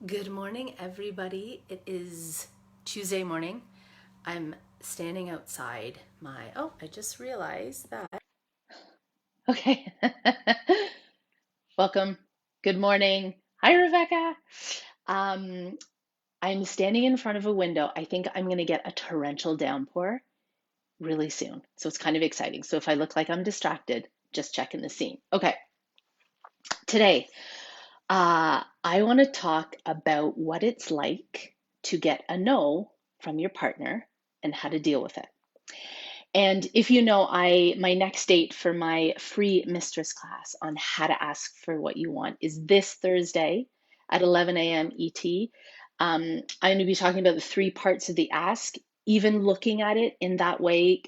Good morning, everybody. It is Tuesday morning. I'm standing outside I just realized that. Okay. Welcome. Good morning. Hi, Rebecca. Um, I'm standing in front of a window. I think I'm going to get a torrential downpour really soon. So it's kind of exciting. So if I look like I'm distracted, just checking the scene. Okay. Today, I want to talk about what it's like to get a no from your partner and how to deal with it. And if you know, my next date for my free mistress class on how to ask for what you want is this Thursday at 11 a.m. ET. I'm going to be talking about the three parts of the ask. Even looking at it in that way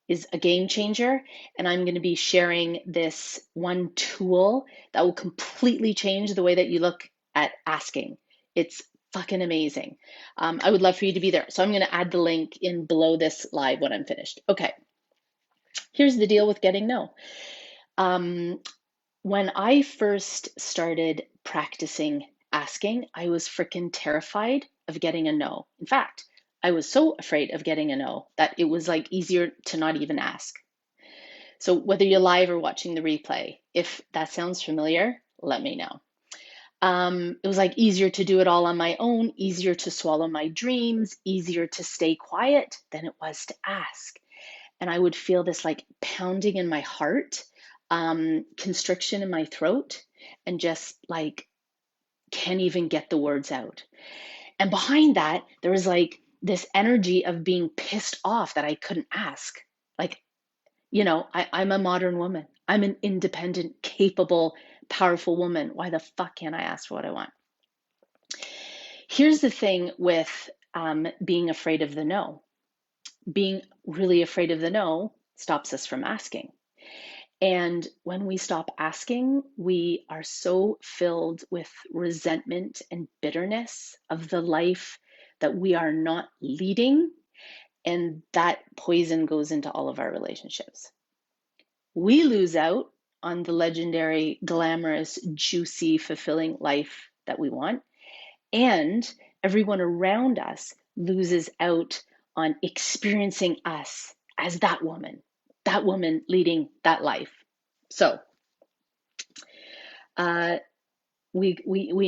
is a game changer. And I'm going to be sharing this one tool that will completely change the way that you look at asking. It's fucking amazing. I would love for you to be there. So I'm going to add the link in below this live when I'm finished. Okay, here's the deal with getting no. Um, when I first started practicing asking, I was freaking terrified of getting a no. In fact, I was so afraid of getting a no that it was like easier to not even ask. So whether you're live or watching the replay, if that sounds familiar, let me know. It was like easier to do it all on my own, easier to swallow my dreams, easier to stay quiet than it was to ask. And I would feel this like pounding in my heart, constriction in my throat, and just like can't even get the words out. And behind that, there was like this energy of being pissed off that I couldn't ask. Like, I'm a modern woman. I'm an independent, capable, powerful woman. Why the fuck can't I ask for what I want? Here's the thing with being afraid of the no. Being really afraid of the no stops us from asking. And when we stop asking, we are so filled with resentment and bitterness of the life that we are not leading. And that poison goes into all of our relationships. We lose out on the legendary, glamorous, juicy, fulfilling life that we want. And everyone around us loses out on experiencing us as that woman leading that life. So we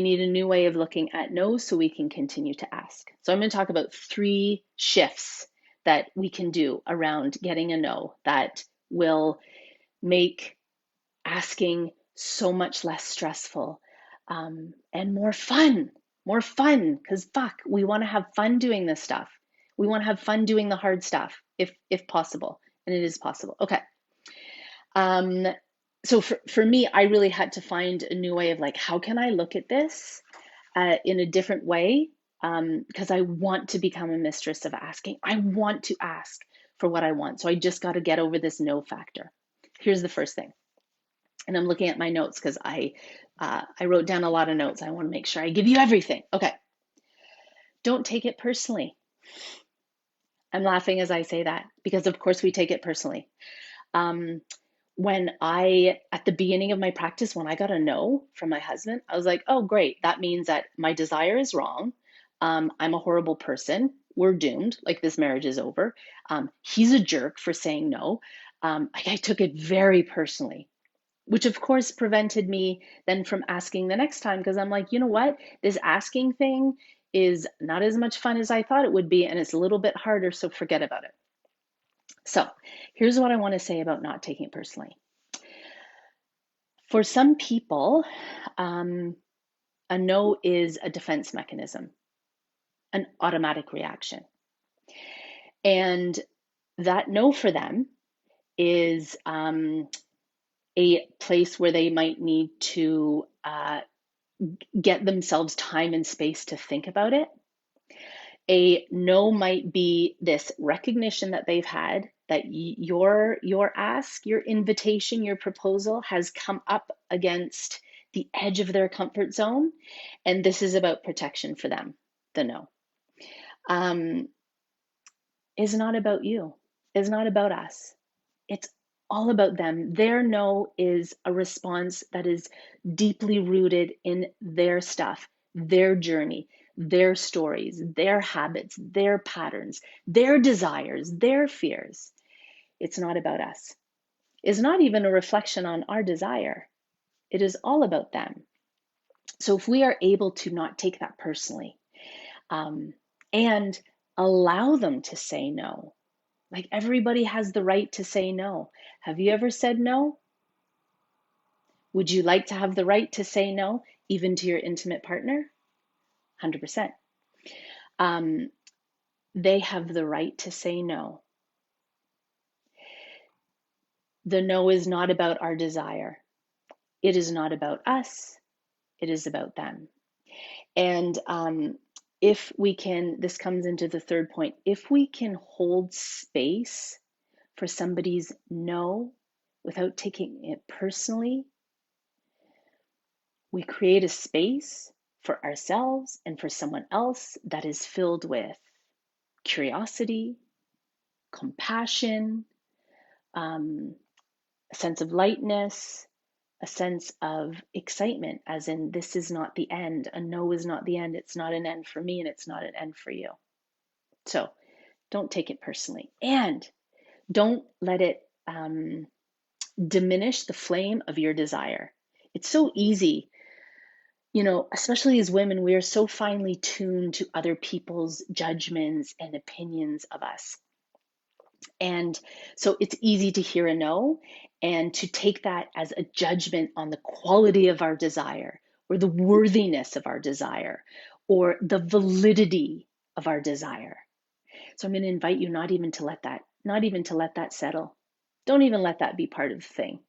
need a new way of looking at no so we can continue to ask. So I'm going to talk about 3 shifts that we can do around getting a no that will make asking so much less stressful and more fun. More fun, because fuck, we want to have fun doing this stuff. We want to have fun doing the hard stuff, if possible, and it is possible. Okay. Um, so for me, I really had to find a new way of like, how can I look at this in a different way? Because I want to become a mistress of asking. I want to ask for what I want. So I just got to get over this no factor. Here's the first thing. And I'm looking at my notes because I wrote down a lot of notes. I want to make sure I give you everything. Okay. Don't take it personally. I'm laughing as I say that because, of course, we take it personally. Um, at the beginning of my practice, when I got a no from my husband, I was like, oh, great. That means that my desire is wrong. I'm a horrible person. We're doomed. Like this marriage is over. He's a jerk for saying no. I took it very personally, which of course prevented me then from asking the next time because I'm like, you know what? This asking thing is not as much fun as I thought it would be, and it's a little bit harder, so forget about it. So here's what I want to say about not taking it personally. For some people, a no is a defense mechanism, an automatic reaction. And that no for them is a place where they might need to get themselves time and space to think about it. A no might be this recognition that they've had that your ask, your invitation, your proposal has come up against the edge of their comfort zone, and this is about protection for them. The no is not about you. Is not about us. It's all about them. Their no is a response that is deeply rooted in their stuff, their journey, their stories, their habits, their patterns, their desires, their fears. It's not about us. It's not even a reflection on our desire. It is all about them. So if we are able to not take that personally, and allow them to say no, like everybody has the right to say no. Have you ever said no? Would you like to have the right to say no, even to your intimate partner? 100%. They have the right to say no. The no is not about our desire. It is not about us. It is about them. And if we can, this comes into the third point, if we can hold space for somebody's no without taking it personally, we create a space for ourselves and for someone else that is filled with curiosity, compassion, a sense of lightness, a sense of excitement, as in, this is not the end. A no is not the end. It's not an end for me, and it's not an end for you. So don't take it personally. And don't let it diminish the flame of your desire. It's so easy, especially as women, we are so finely tuned to other people's judgments and opinions of us. And so it's easy to hear a no and to take that as a judgment on the quality of our desire, or the worthiness of our desire, or the validity of our desire. So I'm going to invite you not even to let that settle. Don't even let that be part of the thing.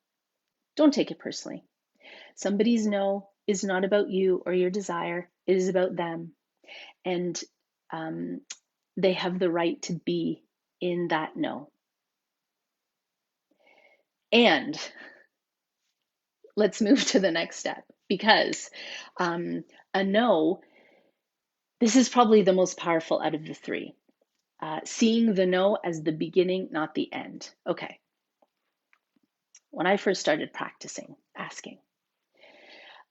Don't take it personally. Somebody's no is not about you or your desire. It is about them. And they have the right to be in that no. And let's move to the next step, because a no, this is probably the most powerful out of the three. Seeing the no as the beginning, not the end. Okay. When I first started practicing asking,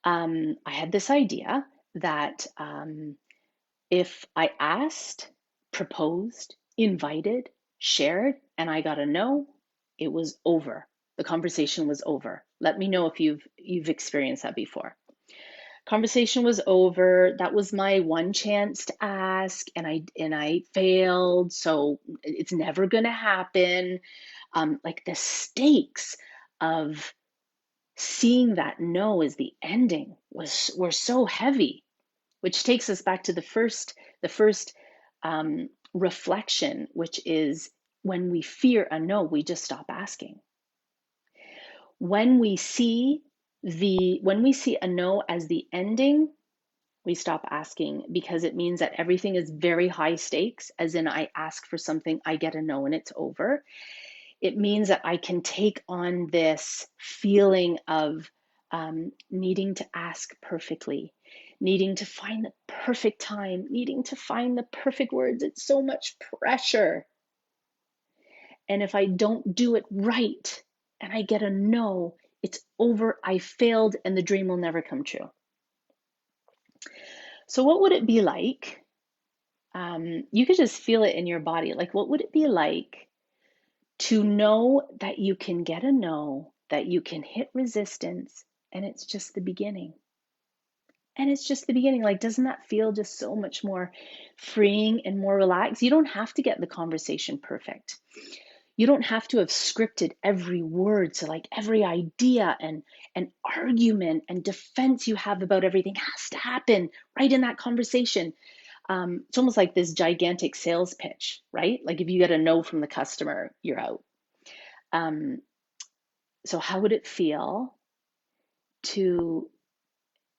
I had this idea that if I asked, proposed, invited, shared, and I got a no, it was over. The conversation was over. Let me know if you've experienced that before. Conversation was over. That was my one chance to ask, and I failed, so it's never going to happen. Like the stakes of seeing that no as the ending were so heavy, which takes us back to the first reflection, which is, when we fear a no, we just stop asking. When we see a no as the ending, we stop asking, because it means that everything is very high stakes, as in, I ask for something, I get a no, and it's over. It means that I can take on this feeling of needing to ask perfectly, needing to find the perfect time, needing to find the perfect words. It's so much pressure. And if I don't do it right and I get a no, it's over, I failed, and the dream will never come true. So what would it be like? You could just feel it in your body. Like, what would it be like to know that you can get a no, that you can hit resistance, and it's just the beginning? And it's just the beginning. Like, doesn't that feel just so much more freeing and more relaxed? You don't have to get the conversation perfect. You don't have to have scripted every word. So like every idea and argument and defense you have about everything has to happen right in that conversation. It's almost like this gigantic sales pitch, right? Like if you get a no from the customer, you're out. So how would it feel to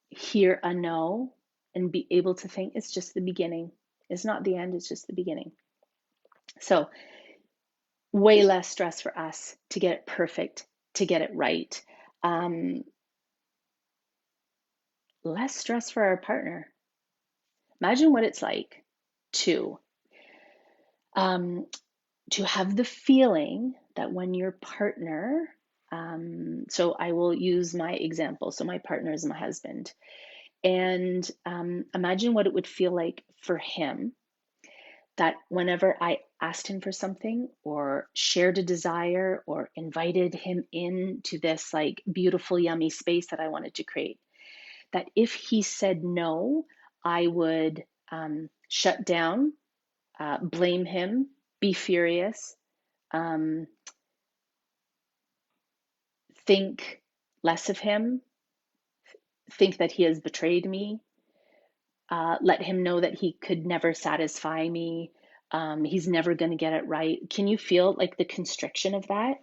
hear a no and be able to think, it's just the beginning? It's not the end, it's just the beginning. So way less stress for us to get it perfect, to get it right. Less stress for our partner. Imagine what it's like to have the feeling that when your partner, so I will use my example. So my partner is my husband, And imagine what it would feel like for him that whenever I asked him for something or shared a desire or invited him into this like beautiful, yummy space that I wanted to create, that if he said no, I would shut down, blame him, be furious, um, think less of him, think that he has betrayed me, let him know that he could never satisfy me. He's never going to get it right. Can you feel like the constriction of that?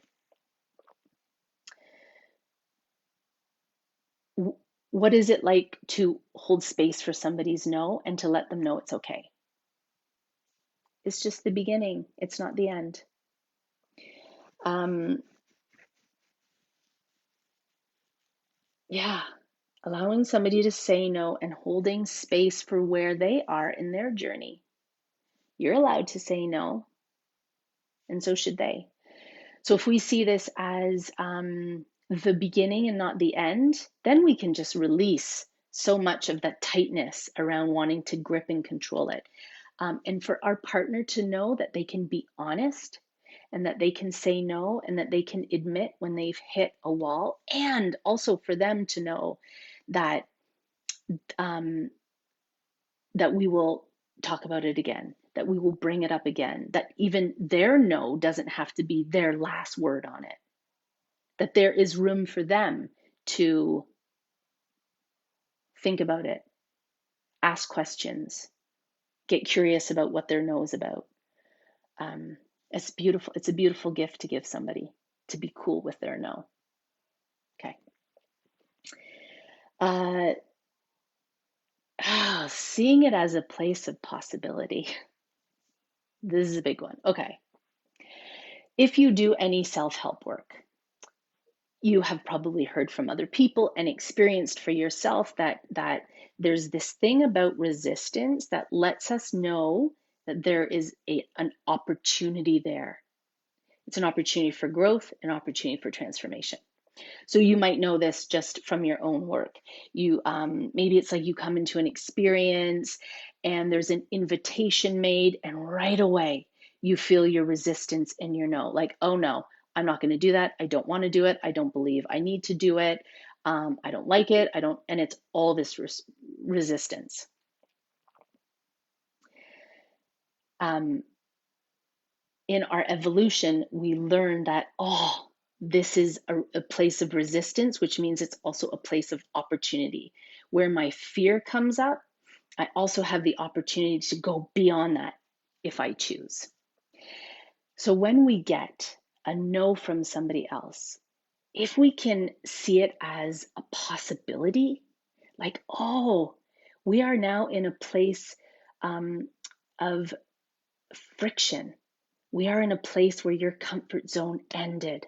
What is it like to hold space for somebody's no and to let them know it's okay? It's just the beginning, it's not the end. Um, yeah, allowing somebody to say no and holding space for where they are in their journey. You're allowed to say no, and so should they. So if we see this as the beginning and not the end, then we can just release so much of that tightness around wanting to grip and control it. And for our partner to know that they can be honest and that they can say no and that they can admit when they've hit a wall, and also for them to know that um, that we will talk about it again, that we will bring it up again, that even their no doesn't have to be their last word on it, that there is room for them to think about it, ask questions, get curious about what their no is about. It's beautiful. It's a beautiful gift to give somebody, to be cool with their no. Okay. Uh, Seeing it as a place of possibility. This is a big one. Okay. If you do any self-help work, you have probably heard from other people and experienced for yourself that there's this thing about resistance that lets us know that there is an opportunity there. It's an opportunity for growth, an opportunity for transformation. So you might know this just from your own work. You maybe it's like you come into an experience and there's an invitation made, and right away you feel your resistance and your no, like, oh no, I'm not going to do that. I don't want to do it. I don't believe I need to do it. I don't like it. I don't, and it's all this resistance. Um, in our evolution, we learn that, oh, this is a place of resistance, which means it's also a place of opportunity. Where my fear comes up, I also have the opportunity to go beyond that if I choose. So when we get a no from somebody else, if we can see it as a possibility, like, oh, we are now in a place of friction. We are in a place where your comfort zone ended.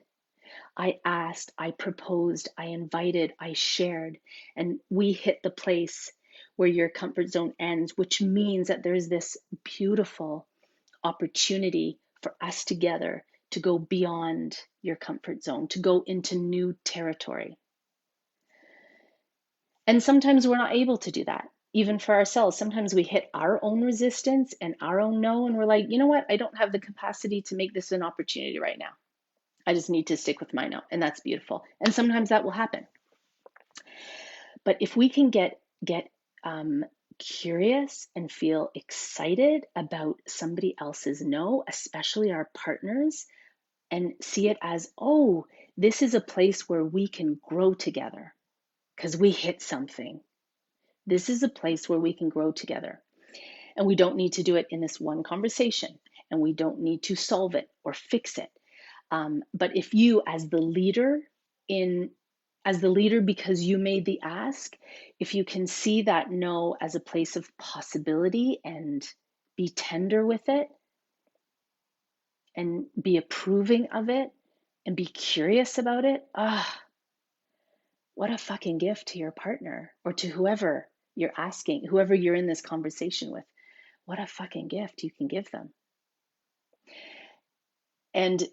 I asked, I proposed, I invited, I shared, and we hit the place where your comfort zone ends, which means that there's this beautiful opportunity for us together to go beyond your comfort zone, to go into new territory. And sometimes we're not able to do that, even for ourselves. Sometimes we hit our own resistance and our own no, and we're like, you know what? I don't have the capacity to make this an opportunity right now. I just need to stick with my no. And that's beautiful. And sometimes that will happen. But if we can get curious and feel excited about somebody else's no, especially our partners, and see it as, oh, this is a place where we can grow together because we hit something. This is a place where we can grow together. And we don't need to do it in this one conversation, and we don't need to solve it or fix it. But if you, in as the leader, because you made the ask, if you can see that no as a place of possibility and be tender with it and be approving of it and be curious about it, what a fucking gift to your partner or to whoever you're asking, whoever you're in this conversation with. What a fucking gift you can give them. And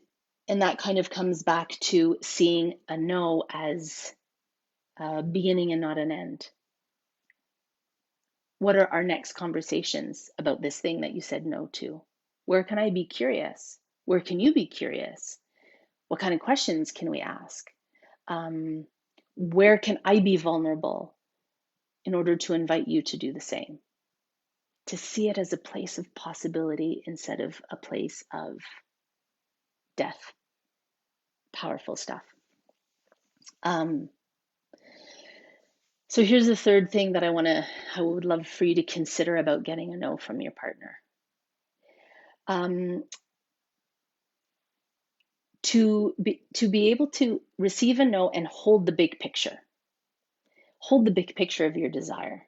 that kind of comes back to seeing a no as a beginning and not an end. What are our next conversations about this thing that you said no to? Where can I be curious? Where can you be curious? What kind of questions can we ask? Um, where can I be vulnerable in order to invite you to do the same? To see it as a place of possibility instead of a place of death. Powerful stuff. Um, so here's the third thing that I would love for you to consider about getting a no from your partner. Um, to be able to receive a no and hold the big picture. Hold the big picture of your desire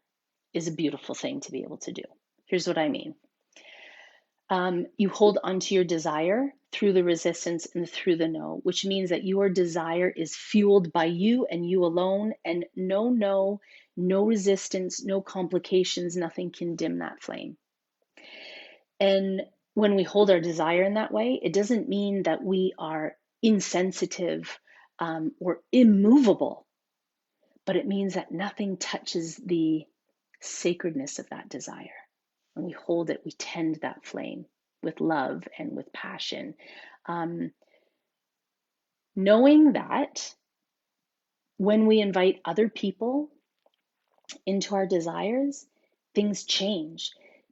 is a beautiful thing to be able to do. Here's what I mean. You hold onto your desire through the resistance and through the no, which means that your desire is fueled by you and you alone, and no resistance, no complications, nothing can dim that flame. And when we hold our desire in that way, it doesn't mean that we are insensitive or immovable, but it means that nothing touches the sacredness of that desire. When we hold it, we tend that flame with love and with passion. Um, Knowing that when we invite other people into our desires, things change.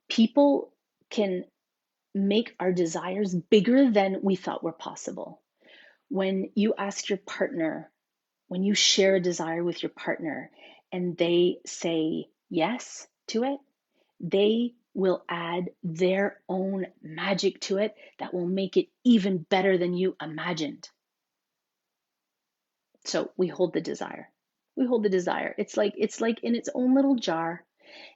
People can make our desires bigger than we thought were possible. When you ask your partner, when you share a desire with your partner and they say yes to it, they will add their own magic to it that will make it even better than you imagined. So we hold the desire. We hold the desire. It's like in its own little jar,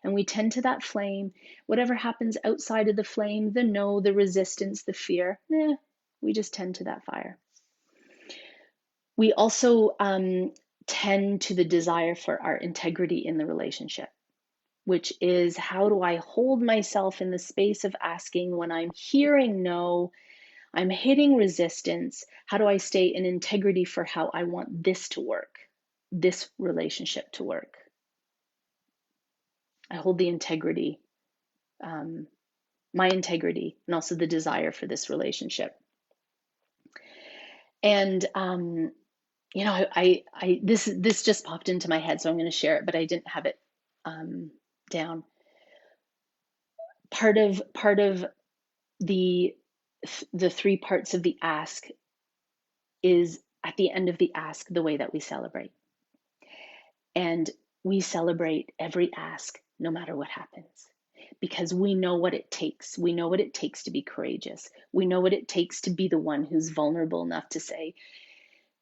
and we tend to that flame. Whatever happens outside of the flame, the no, the resistance, the fear, we just tend to that fire. We also tend to the desire for our integrity in the relationship, which is how do I hold myself in the space of asking when I'm hearing no, I'm hitting resistance? How do I stay in integrity for how I want this to work, this relationship to work? I hold the integrity, um, my integrity, and also the desire for this relationship. And this just popped into my head, so I'm going to share it, but I didn't have it down. Part of the three parts of the ask is at the end of the ask the way that we celebrate. And we celebrate every ask no matter what happens, because we know what it takes. We know what it takes to be courageous. We know what it takes to be the one who's vulnerable enough to say,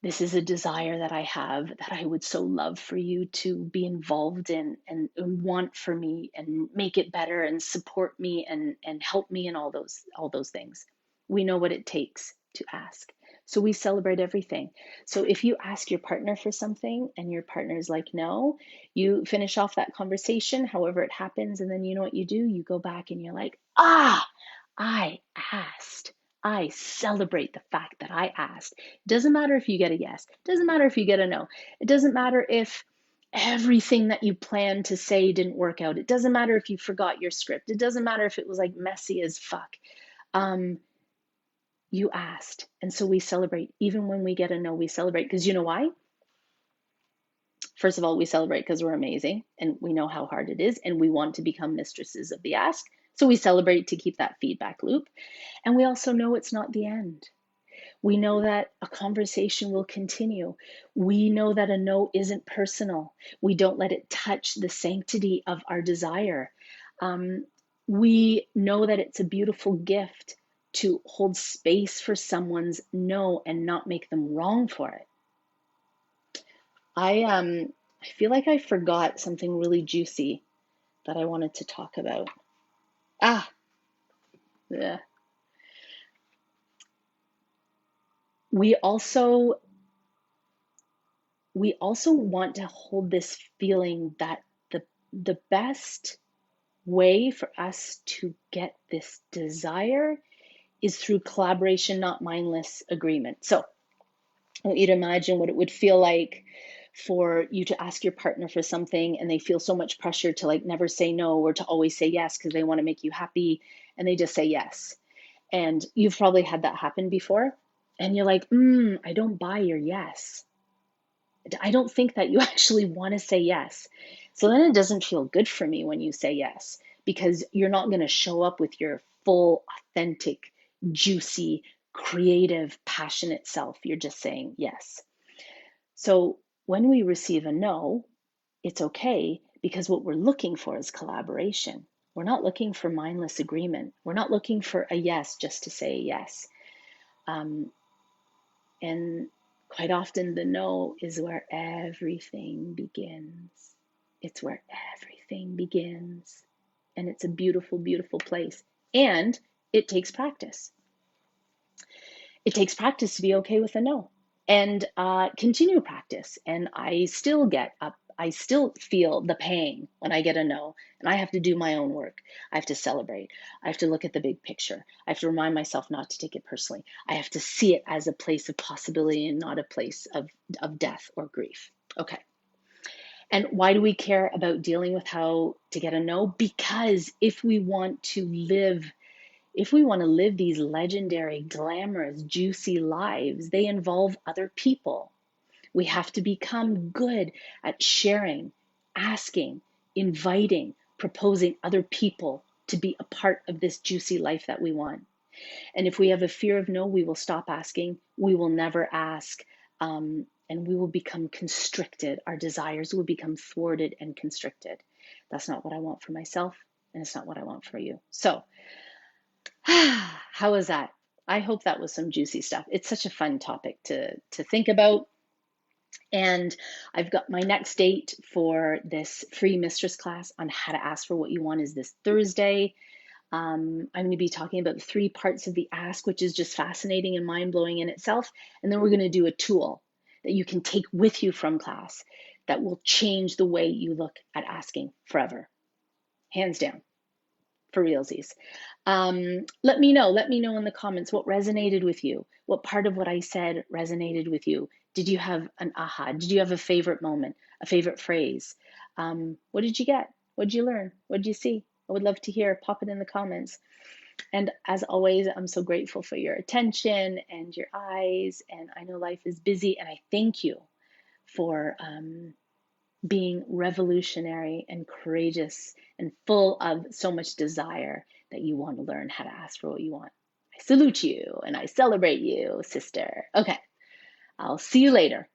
this is a desire that I have that I would so love for you to be involved in and want for me and make it better and support me and help me in all those things. We know what it takes to ask. So we celebrate everything. So if you ask your partner for something and your partner is like, no, you finish off that conversation, however it happens, and then you know what you do? You go back and you're like, I asked. I celebrate the fact that I asked. It doesn't matter if you get a yes. It doesn't matter if you get a no. It doesn't matter if everything that you planned to say didn't work out. It doesn't matter if you forgot your script. It doesn't matter if it was like messy as fuck. You asked. And so we celebrate. Even when we get a no, we celebrate. Because you know why? First of all, we celebrate because we're amazing and we know how hard it is and we want to become mistresses of the ask. So we celebrate to keep that feedback loop. And we also know it's not the end. We know that a conversation will continue. We know that a no isn't personal. We don't let it touch the sanctity of our desire. We know that it's a beautiful gift to hold space for someone's no and not make them wrong for it. I feel like I forgot something really juicy that I wanted to talk about. Yeah. We also want to hold this feeling that the best way for us to get this desire is through collaboration, not mindless agreement. So I want you to imagine what it would feel like for you to ask your partner for something and they feel so much pressure to like never say no or to always say yes because they want to make you happy, and they just say yes. And you've probably had that happen before. And you're like, I don't buy your yes. I don't think that you actually want to say yes. So then it doesn't feel good for me when you say yes, because you're not going to show up with your full, authentic, juicy, creative, passionate self. You're just saying yes. So when we receive a no, it's okay, because what we're looking for is collaboration. We're not looking for mindless agreement. We're not looking for a yes just to say yes. Um, and quite often, the no is where everything begins. It's where everything begins. And it's a beautiful, beautiful place. And it takes practice. It takes practice to be okay with a no, and continue practice. And I still get up. I still feel the pang when I get a no, and I have to do my own work. I have to celebrate. I have to look at the big picture. I have to remind myself not to take it personally. I have to see it as a place of possibility and not a place of death or grief. Okay. And why do we care about dealing with how to get a no? Because if we want to live these legendary, glamorous, juicy lives, they involve other people. We have to become good at sharing, asking, inviting, proposing other people to be a part of this juicy life that we want. And if we have a fear of no, we will stop asking. We will never ask. And we will become constricted. Our desires will become thwarted and constricted. That's not what I want for myself, and it's not what I want for you. So, how was that? I hope that was some juicy stuff. It's such a fun topic to think about. And I've got my next date for this free mistress class on how to ask for what you want is this Thursday. I'm going to be talking about the 3 parts of the ask, which is just fascinating and mind blowing in itself. And then we're going to do a tool that you can take with you from class that will change the way you look at asking forever. Hands down. For realsies. Let me know. Let me know in the comments what resonated with you. What part of what I said resonated with you? Did you have an aha? Did you have a favorite moment, a favorite phrase? What did you get? What did you learn? What did you see? I would love to hear. Pop it in the comments. And as always, I'm so grateful for your attention and your eyes. And I know life is busy, and I thank you for being revolutionary and courageous and full of so much desire that you want to learn how to ask for what you want. I salute you and I celebrate you, sister. Okay, I'll see you later.